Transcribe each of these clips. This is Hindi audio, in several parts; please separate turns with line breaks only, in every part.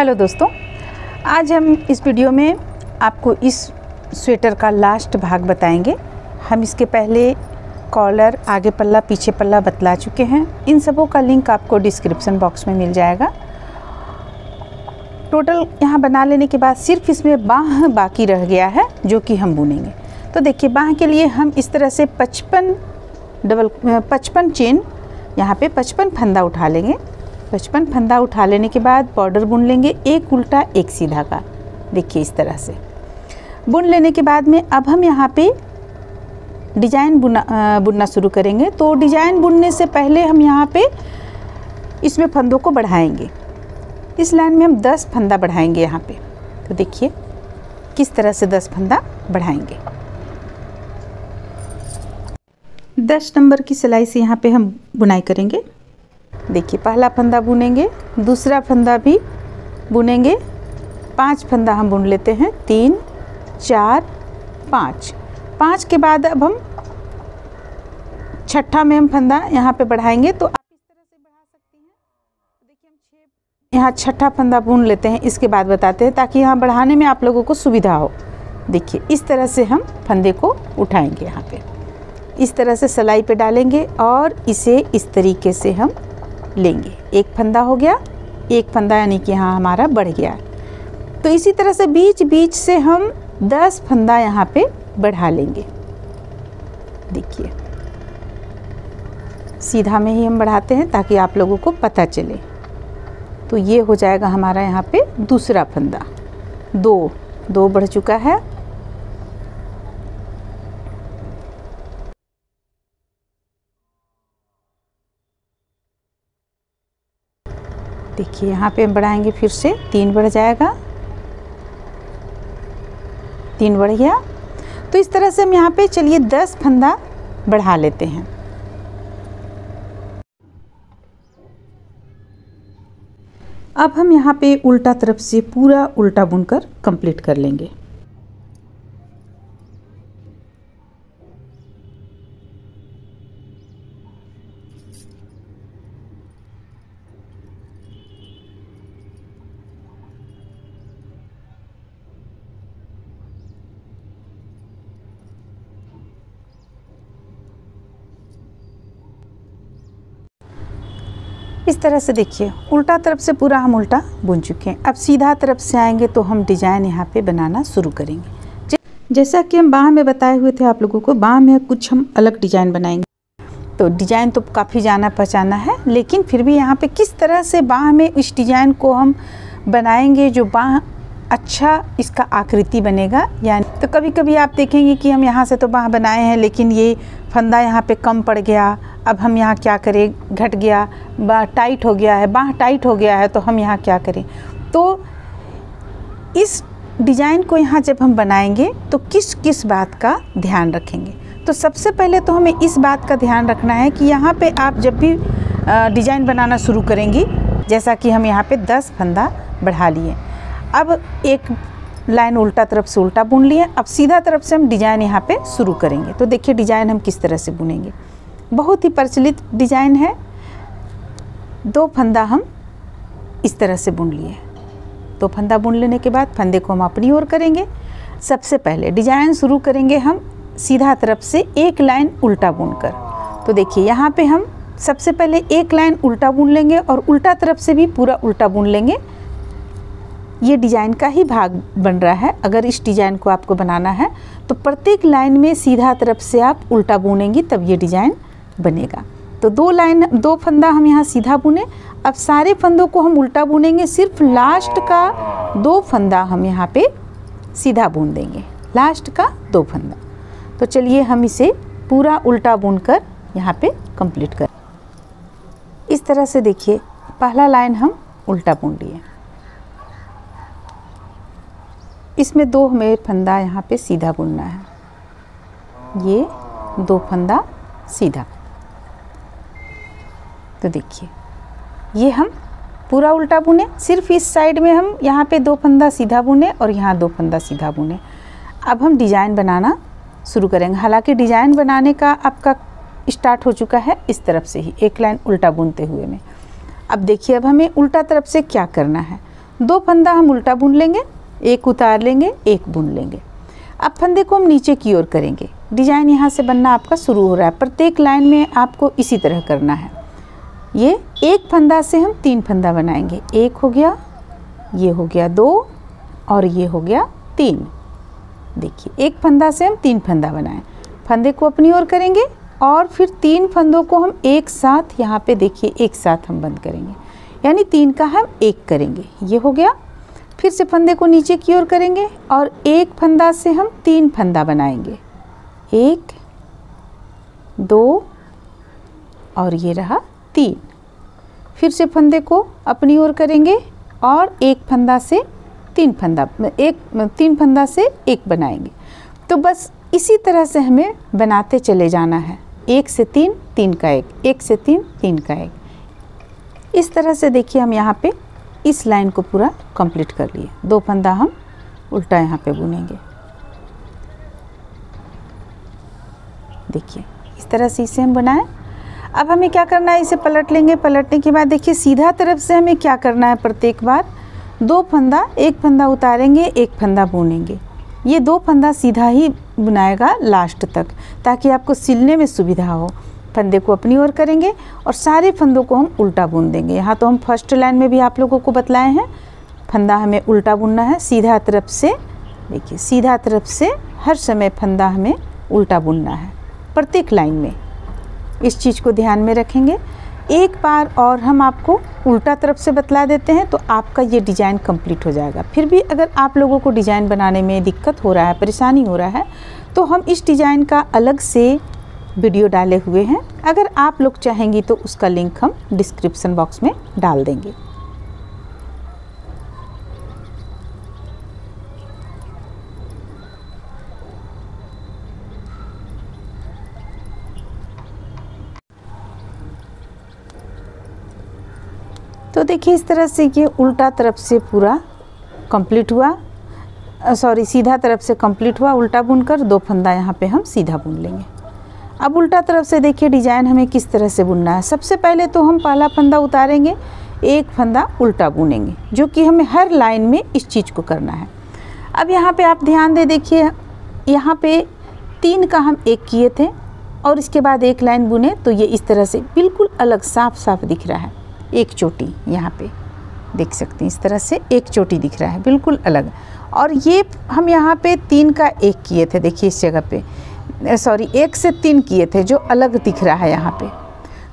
हेलो दोस्तों, आज हम इस वीडियो में आपको इस स्वेटर का लास्ट भाग बताएंगे। हम इसके पहले कॉलर, आगे पल्ला, पीछे पल्ला बतला चुके हैं। इन सबों का लिंक आपको डिस्क्रिप्शन बॉक्स में मिल जाएगा। टोटल यहाँ बना लेने के बाद सिर्फ इसमें बाँह बाकी रह गया है जो कि हम बुनेंगे। तो देखिए, बाँह के लिए हम इस तरह से 55 चेन, यहाँ पे 55 फंदा उठा लेंगे। 55 फंदा उठा लेने के बाद बॉर्डर बुन लेंगे, एक उल्टा एक सीधा का। देखिए इस तरह से बुन लेने के बाद में अब हम यहाँ पे डिजाइन बुनना शुरू करेंगे। तो डिजाइन बुनने से पहले हम यहाँ पे इसमें फंदों को बढ़ाएंगे। इस लाइन में हम 10 फंदा बढ़ाएंगे यहाँ पे। तो देखिए किस तरह से 10 फंदा बढ़ाएंगे। 10 नंबर की सिलाई से यहाँ पे हम बुनाई करेंगे। देखिए, पहला फंदा बुनेंगे, दूसरा फंदा भी बुनेंगे। 5 फंदा हम बुन लेते हैं, 3 4 5। 5 के बाद अब हम छठा में हम फंदा यहाँ पे बढ़ाएंगे। तो आप इस तरह से बढ़ा सकती हैं। देखिए हम यहाँ छठा फंदा बुन लेते हैं, इसके बाद बताते हैं ताकि यहाँ बढ़ाने में आप लोगों को सुविधा हो। देखिए इस तरह से हम फंदे को उठाएंगे। यहाँ पे इस तरह से सिलाई पे डालेंगे और इसे इस तरीके से हम लेंगे। एक फंदा हो गया, एक फंदा यानी कि यहाँ हमारा बढ़ गया। तो इसी तरह से बीच बीच से हम 10 फंदा यहाँ पे बढ़ा लेंगे। देखिए सीधा में ही हम बढ़ाते हैं ताकि आप लोगों को पता चले। तो ये हो जाएगा हमारा यहाँ पे दूसरा फंदा। 2 बढ़ चुका है। देखिए यहाँ पे हम बढ़ाएंगे, फिर से 3 बढ़ जाएगा, 3 बढ़ गया। तो इस तरह से हम यहाँ पे चलिए 10 फंदा बढ़ा लेते हैं। अब हम यहाँ पे उल्टा तरफ से पूरा उल्टा बुनकर कंप्लीट कर लेंगे। इस तरह से देखिए उल्टा तरफ से पूरा हम उल्टा बुन चुके हैं। अब सीधा तरफ से आएंगे तो हम डिजाइन यहाँ पे बनाना शुरू करेंगे। जैसा कि हम बाँह में बताए हुए थे आप लोगों को, बाँह में कुछ हम अलग डिजाइन बनाएंगे। तो डिजाइन तो काफ़ी जाना पहचाना है, लेकिन फिर भी यहाँ पे किस तरह से बाँह में इस डिजाइन को हम बनाएंगे जो बाँह अच्छा इसका आकृति बनेगा। यानी तो कभी कभी आप देखेंगे कि हम यहाँ से तो बाँह बनाए हैं लेकिन ये फंदा यहाँ पे कम पड़ गया। अब हम यहाँ क्या करें, घट गया, बाँह टाइट हो गया है, बाँह टाइट हो गया है, तो हम यहाँ क्या करें। तो इस डिज़ाइन को यहाँ जब हम बनाएंगे तो किस किस बात का ध्यान रखेंगे। तो सबसे पहले तो हमें इस बात का ध्यान रखना है कि यहाँ पे आप जब भी डिज़ाइन बनाना शुरू करेंगी, जैसा कि हम यहाँ पे 10 फंदा बढ़ा लिए, अब एक लाइन उल्टा तरफ से उल्टा बुन लिए। अब सीधा तरफ से हम डिज़ाइन यहाँ पे शुरू करेंगे। तो देखिए डिज़ाइन हम किस तरह से बुनेंगे। बहुत ही प्रचलित डिज़ाइन है। 2 फंदा हम इस तरह से बुन लिए। 2 फंदा बुन लेने के बाद फंदे को हम अपनी ओर करेंगे। सबसे पहले डिज़ाइन शुरू करेंगे हम सीधा तरफ से एक लाइन उल्टा बुनकर। तो देखिए यहाँ पे हम सबसे पहले एक लाइन उल्टा बुन लेंगे और उल्टा तरफ से भी पूरा उल्टा बुन लेंगे। ये डिज़ाइन का ही भाग बन रहा है। अगर इस डिज़ाइन को आपको बनाना है तो प्रत्येक लाइन में सीधा तरफ से आप उल्टा बुनेंगी, तब ये डिज़ाइन बनेगा। तो 2 फंदा हम यहाँ सीधा बुने। अब सारे फंदों को हम उल्टा बुनेंगे, सिर्फ लास्ट का 2 फंदा हम यहाँ पे सीधा बुन देंगे। लास्ट का 2 फंदा। तो चलिए हम इसे पूरा उल्टा बुनकर यहाँ पे कंप्लीट करें। इस तरह से देखिए पहला लाइन हम उल्टा बुन लिए। इसमें 2 हमें फंदा यहाँ पे सीधा बुनना है। ये 2 फंदा सीधा। तो देखिए ये हम पूरा उल्टा बुने, सिर्फ इस साइड में हम यहाँ पे 2 फंदा सीधा बुने और यहाँ 2 फंदा सीधा बुने। अब हम डिज़ाइन बनाना शुरू करेंगे। हालांकि डिज़ाइन बनाने का आपका स्टार्ट हो चुका है इस तरफ से ही, एक लाइन उल्टा बुनते हुए में। अब देखिए अब हमें उल्टा तरफ से क्या करना है। 2 फंदा हम उल्टा बुन लेंगे, एक उतार लेंगे, एक बुन लेंगे। अब फंदे को हम नीचे की ओर करेंगे। डिजाइन यहाँ से बनना आपका शुरू हो रहा है। प्रत्येक लाइन में आपको इसी तरह करना है। ये एक फंदा से हम 3 फंदा बनाएंगे। एक हो गया, ये हो गया 2 और ये हो गया 3। देखिए एक फंदा से हम 3 फंदा बनाएं। फंदे को अपनी ओर करेंगे और फिर 3 फंदों को हम एक साथ यहाँ पे देखिए एक साथ हम बंद करेंगे, यानी 3 का हम 1 करेंगे। ये हो गया। फिर से फंदे को नीचे की ओर करेंगे और एक फंदा से हम 3 फंदा बनाएंगे। 1 2 और ये रहा 3। फिर से फंदे को अपनी ओर करेंगे और एक फंदा से 3 फंदा, 3 फंदा से 1 बनाएंगे। तो बस इसी तरह से हमें बनाते चले जाना है। 1 से 3, 3 का 1, 1 से 3, 3 का 1। इस तरह से देखिए हम यहाँ पे इस लाइन को पूरा कंप्लीट कर लिए। 2 फंदा हम उल्टा यहाँ पे बुनेंगे। देखिए इस तरह से इसे हम बनाएं। अब हमें क्या करना है, इसे पलट लेंगे। पलटने के बाद देखिए सीधा तरफ से हमें क्या करना है, प्रत्येक बार 2 फंदा, एक फंदा उतारेंगे, एक फंदा बुनेंगे। ये 2 फंदा सीधा ही बुनाएगा लास्ट तक, ताकि आपको सिलने में सुविधा हो। फंदे को अपनी ओर करेंगे और सारे फंदों को हम उल्टा बुन देंगे। यहाँ तो हम फर्स्ट लाइन में भी आप लोगों को बतलाए हैं, फंदा हमें उल्टा बुनना है सीधा तरफ से। देखिए सीधा तरफ से हर समय फंदा हमें उल्टा बुनना है प्रत्येक लाइन में। इस चीज़ को ध्यान में रखेंगे। एक बार और हम आपको उल्टा तरफ से बतला देते हैं तो आपका ये डिज़ाइन कंप्लीट हो जाएगा। फिर भी अगर आप लोगों को डिज़ाइन बनाने में दिक्कत हो रहा है, परेशानी हो रहा है, तो हम इस डिज़ाइन का अलग से वीडियो डाले हुए हैं। अगर आप लोग चाहेंगी तो उसका लिंक हम डिस्क्रिप्शन बॉक्स में डाल देंगे। तो देखिए इस तरह से ये उल्टा तरफ से पूरा कंप्लीट हुआ, सीधा तरफ से कंप्लीट हुआ। उल्टा बुनकर 2 फंदा यहाँ पे हम सीधा बुन लेंगे। अब उल्टा तरफ से देखिए डिज़ाइन हमें किस तरह से बुनना है। सबसे पहले तो हम पहला फंदा उतारेंगे, एक फंदा उल्टा बुनेंगे, जो कि हमें हर लाइन में इस चीज़ को करना है। अब यहाँ पे आप ध्यान दे देखिए, यहाँ पे 3 का हम 1 किए थे और इसके बाद एक लाइन बुने, तो ये इस तरह से बिल्कुल अलग साफ साफ दिख रहा है। एक चोटी यहाँ पे देख सकते हैं, इस तरह से एक चोटी दिख रहा है बिल्कुल अलग। और ये हम यहाँ पे 3 का 1 किए थे, देखिए इस जगह पे 1 से 3 किए थे, जो अलग दिख रहा है यहाँ पे।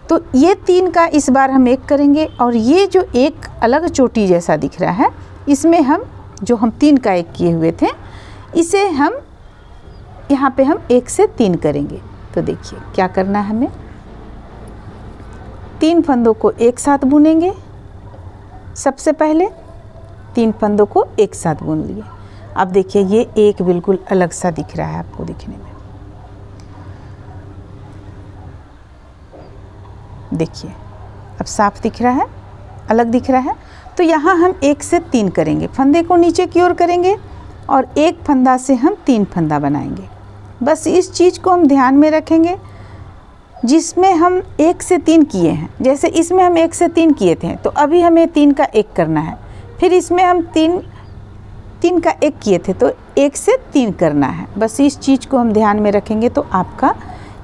तो ये 3 का इस बार हम 1 करेंगे और ये जो एक अलग चोटी जैसा दिख रहा है, इसमें हम जो हम 3 का 1 किए हुए थे, इसे हम यहाँ पे हम 1 से 3 करेंगे। तो देखिए क्या करना है, हमें 3 फंदों को एक साथ बुनेंगे। सबसे पहले 3 फंदों को एक साथ बुन लिए। अब देखिए ये एक बिल्कुल अलग सा दिख रहा है आपको दिखने में। देखिए अब साफ दिख रहा है, अलग दिख रहा है। तो यहाँ हम 1 से 3 करेंगे। फंदे को नीचे की ओर करेंगे और एक फंदा से हम 3 फंदा बनाएंगे। बस इस चीज़ को हम ध्यान में रखेंगे। जिसमें हम 1 से 3 किए हैं, जैसे इसमें हम 1 से 3 किए थे, तो अभी हमें 3 का 1 करना है। फिर इसमें हम 3 का 1 किए थे, तो 1 से 3 करना है। बस इस चीज़ को हम ध्यान में रखेंगे तो आपका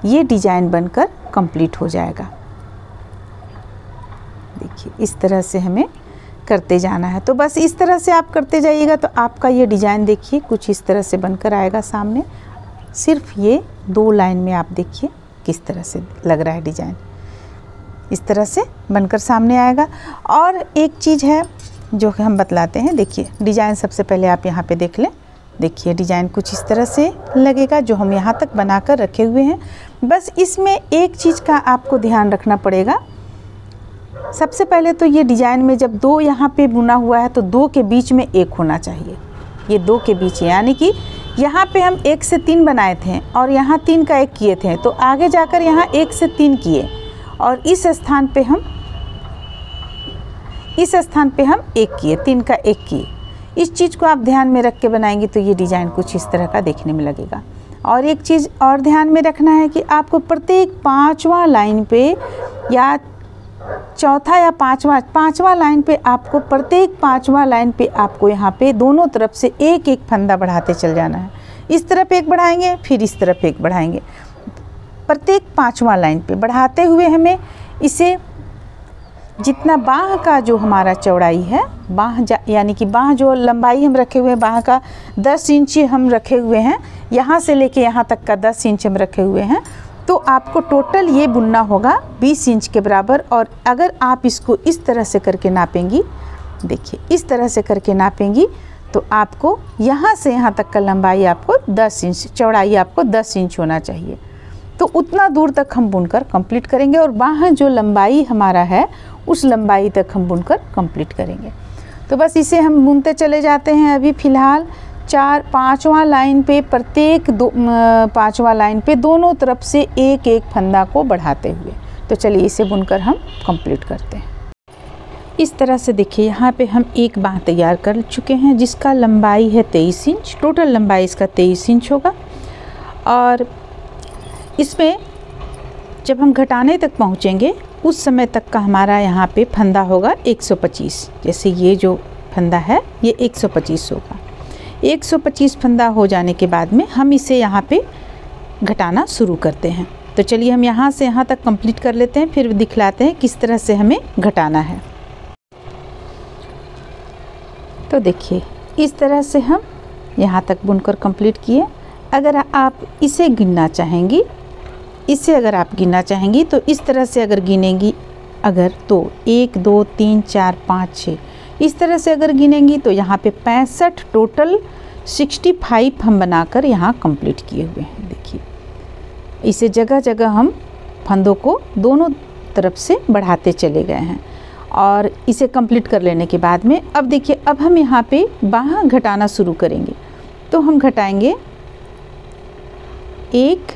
ये डिज़ाइन बनकर कंप्लीट हो जाएगा। देखिए इस तरह से हमें करते जाना है। तो बस इस तरह से आप करते जाइएगा तो आपका ये डिज़ाइन देखिए कुछ इस तरह से बनकर आएगा सामने। सिर्फ ये 2 लाइन में आप देखिए किस तरह से लग रहा है डिज़ाइन, इस तरह से बनकर सामने आएगा। और एक चीज़ है जो कि हम बतलाते हैं, देखिए डिज़ाइन सबसे पहले आप यहाँ पे देख लें। देखिए डिज़ाइन कुछ इस तरह से लगेगा जो हम यहाँ तक बनाकर रखे हुए हैं। बस इसमें एक चीज़ का आपको ध्यान रखना पड़ेगा। सबसे पहले तो ये डिज़ाइन में जब 2 यहाँ पे बुना हुआ है तो 2 के बीच में 1 होना चाहिए। ये 2 के बीच है, यानी कि यहाँ पे हम 1 से 3 बनाए थे और यहाँ 3 का 1 किए थे, तो आगे जाकर यहाँ 1 से 3 किए और इस स्थान पे हम 1 किए, 3 का 1 किए। इस चीज़ को आप ध्यान में रख के बनाएंगे तो ये डिज़ाइन कुछ इस तरह का देखने में लगेगा। और एक चीज़ और ध्यान में रखना है कि आपको प्रत्येक 5वां लाइन पे या चौथा या पांचवा लाइन पे आपको, प्रत्येक पांचवा लाइन पे आपको यहाँ पे दोनों तरफ से एक एक फंदा बढ़ाते चल जाना है। इस तरफ एक बढ़ाएंगे, फिर इस तरफ एक बढ़ाएंगे, प्रत्येक पांचवा लाइन पे बढ़ाते हुए हमें इसे जितना बाह का जो हमारा चौड़ाई है, बाह यानी कि बाह जो लंबाई हम रखे हुए हैं, बाह का 10 इंच हम रखे हुए हैं, यहाँ से लेके यहाँ तक का 10 इंच हम रखे हुए हैं, तो आपको टोटल ये बुनना होगा 20 इंच के बराबर। और अगर आप इसको इस तरह से करके नापेंगी, देखिए इस तरह से करके नापेंगी, तो आपको यहाँ से यहाँ तक का लंबाई आपको 10 इंच, चौड़ाई आपको 10 इंच होना चाहिए। तो उतना दूर तक हम बुनकर कंप्लीट करेंगे और बाह जो लंबाई हमारा है उस लंबाई तक हम बुनकर कंप्लीट करेंगे। तो बस इसे हम बुनते चले जाते हैं। अभी फ़िलहाल पांचवा लाइन पे, प्रत्येक पांचवा लाइन पे दोनों तरफ से एक एक फंदा को बढ़ाते हुए। तो चलिए इसे बुनकर हम कंप्लीट करते हैं। इस तरह से देखिए यहाँ पे हम एक बाह तैयार कर चुके हैं जिसका लंबाई है 23 इंच, टोटल लंबाई इसका 23 इंच होगा। और इसमें जब हम घटाने तक पहुँचेंगे उस समय तक का हमारा यहाँ पे फंदा होगा 125। जैसे ये जो फंदा है ये 125 होगा। 125 फंदा हो जाने के बाद में हम इसे यहाँ पे घटाना शुरू करते हैं। तो चलिए हम यहाँ से यहाँ तक कंप्लीट कर लेते हैं, फिर दिखलाते हैं किस तरह से हमें घटाना है। तो देखिए इस तरह से हम यहाँ तक बुनकर कंप्लीट किए। अगर आप इसे गिनना चाहेंगी, इसे अगर आप गिनना चाहेंगी तो इस तरह से अगर गिनेंगी, अगर तो 1 2 3 4 5 6 इस तरह से अगर गिनेंगी तो यहाँ पे 65 टोटल 65 हम बनाकर यहाँ कंप्लीट किए हुए हैं। देखिए इसे जगह जगह हम फंदों को दोनों तरफ से बढ़ाते चले गए हैं। और इसे कंप्लीट कर लेने के बाद में अब देखिए अब हम यहाँ पे बाह घटाना शुरू करेंगे। तो हम घटाएंगे 1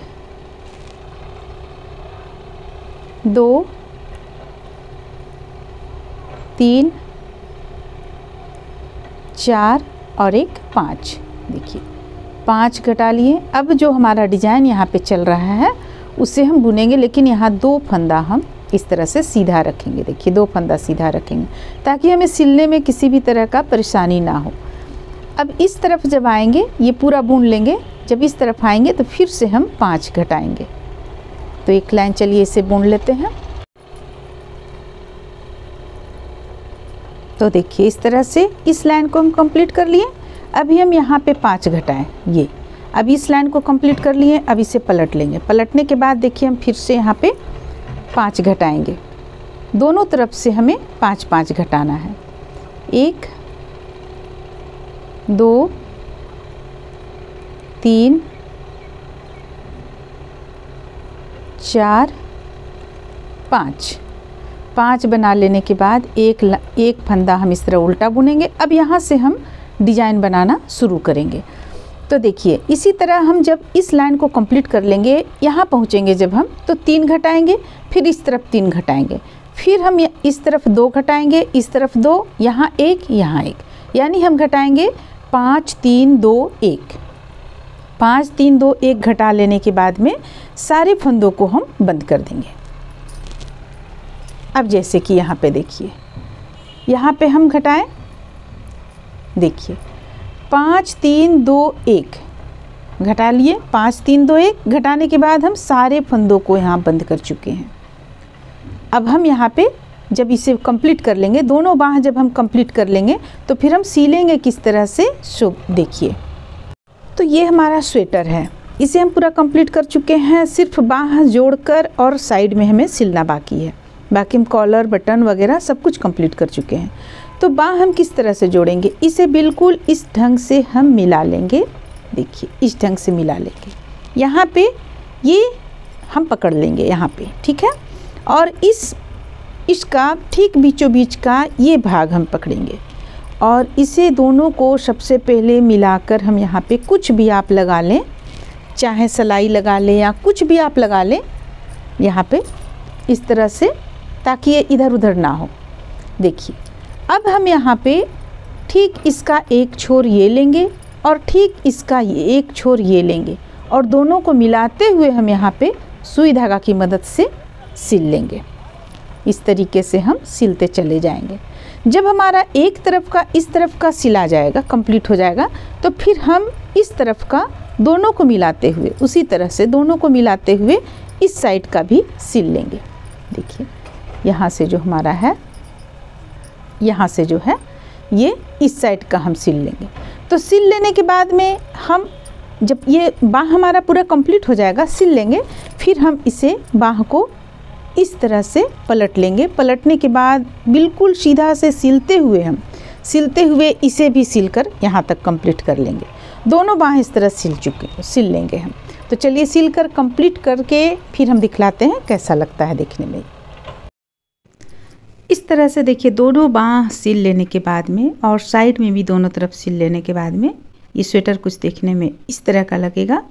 2 3 4 और 5। देखिए 5 घटा लिए। अब जो हमारा डिज़ाइन यहाँ पे चल रहा है उसे हम बुनेंगे, लेकिन यहाँ 2 फंदा हम इस तरह से सीधा रखेंगे। देखिए 2 फंदा सीधा रखेंगे ताकि हमें सिलने में किसी भी तरह का परेशानी ना हो। अब इस तरफ जब आएंगे ये पूरा बुन लेंगे, जब इस तरफ आएंगे तो फिर से हम 5 घटाएंगे। तो एक लाइन चलिए इसे बुन लेते हैं। तो देखिए इस तरह से इस लाइन को हम कंप्लीट कर लिए। अभी हम यहाँ पे 5 घटाएं, ये अब इस लाइन को कंप्लीट कर लिए। अब इसे पलट लेंगे। पलटने के बाद देखिए हम फिर से यहाँ पे 5 घटाएंगे। दोनों तरफ से हमें 5 5 घटाना है। 1 2 3 4 5 5 बना लेने के बाद एक फंदा हम इस तरह उल्टा बुनेंगे। अब यहाँ से हम डिज़ाइन बनाना शुरू करेंगे। तो देखिए इसी तरह हम जब इस लाइन को कंप्लीट कर लेंगे, यहाँ पहुँचेंगे जब हम, तो 3 घटाएंगे, फिर इस तरफ 3 घटाएंगे, फिर हम इस तरफ 2 घटाएंगे, इस तरफ 2, यहाँ 1, यहाँ 1, यानी हम घटाएंगे 5 3 2 1। 5 3 2 1 घटा लेने के बाद में सारे फंदों को हम बंद कर देंगे। अब जैसे कि यहाँ पे देखिए, यहाँ पे हम घटाएं, देखिए 5 3 2 1 घटा लिए। 5 3 2 1 घटाने के बाद हम सारे फंदों को यहाँ बंद कर चुके हैं। अब हम यहाँ पे जब इसे कंप्लीट कर लेंगे, दोनों बाह जब हम कंप्लीट कर लेंगे तो फिर हम सिलेंगे किस तरह से, सो देखिए। तो ये हमारा स्वेटर है, इसे हम पूरा कंप्लीट कर चुके हैं। सिर्फ बाह जोड़कर और साइड में हमें सिलना बाकी है। बाकी हम कॉलर बटन वगैरह सब कुछ कंप्लीट कर चुके हैं। तो बाह हम किस तरह से जोड़ेंगे, इसे बिल्कुल इस ढंग से हम मिला लेंगे। देखिए इस ढंग से मिला लेंगे। यहाँ पे ये हम पकड़ लेंगे यहाँ पे, ठीक है। और इसका ठीक बीचों बीच का ये भाग हम पकड़ेंगे और इसे दोनों को सबसे पहले मिलाकर हम यहाँ पे कुछ भी आप लगा लें, चाहे सिलाई लगा लें या कुछ भी आप लगा लें यहाँ पे इस तरह से, ताकि ये इधर उधर ना हो। देखिए अब हम यहाँ पे ठीक इसका एक छोर ये लेंगे और ठीक इसका ये एक छोर ये लेंगे और दोनों को मिलाते हुए हम यहाँ पे सुई धागा की मदद से सिल लेंगे। इस तरीके से हम सिलते चले जाएंगे। जब हमारा एक तरफ का इस तरफ का सिला जाएगा, कंप्लीट हो जाएगा, तो फिर हम इस तरफ का दोनों को मिलाते हुए उसी तरह से दोनों को मिलाते हुए इस साइड का भी सिल लेंगे। देखिए यहाँ से जो हमारा है, यहाँ से जो है ये इस साइड का हम सिल लेंगे। तो सिल लेने के बाद में हम जब ये बाँह हमारा पूरा कंप्लीट हो जाएगा, सिल लेंगे, फिर हम इसे बाँह को इस तरह से पलट लेंगे। पलटने के बाद बिल्कुल सीधा से सिलते हुए इसे भी सिलकर यहाँ तक कंप्लीट कर लेंगे। दोनों बाँह इस तरह सिल लेंगे हम। तो चलिए सिलकर कंप्लीट करके फिर हम दिखलाते हैं कैसा लगता है देखने में। इस तरह से देखिए दोनों बाँह सिल लेने के बाद में और साइड में भी दोनों तरफ सिल लेने के बाद में ये स्वेटर कुछ देखने में इस तरह का लगेगा।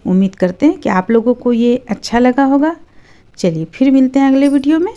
उम्मीद करते हैं कि आप लोगों को ये अच्छा लगा होगा। चलिए फिर मिलते हैं अगले वीडियो में।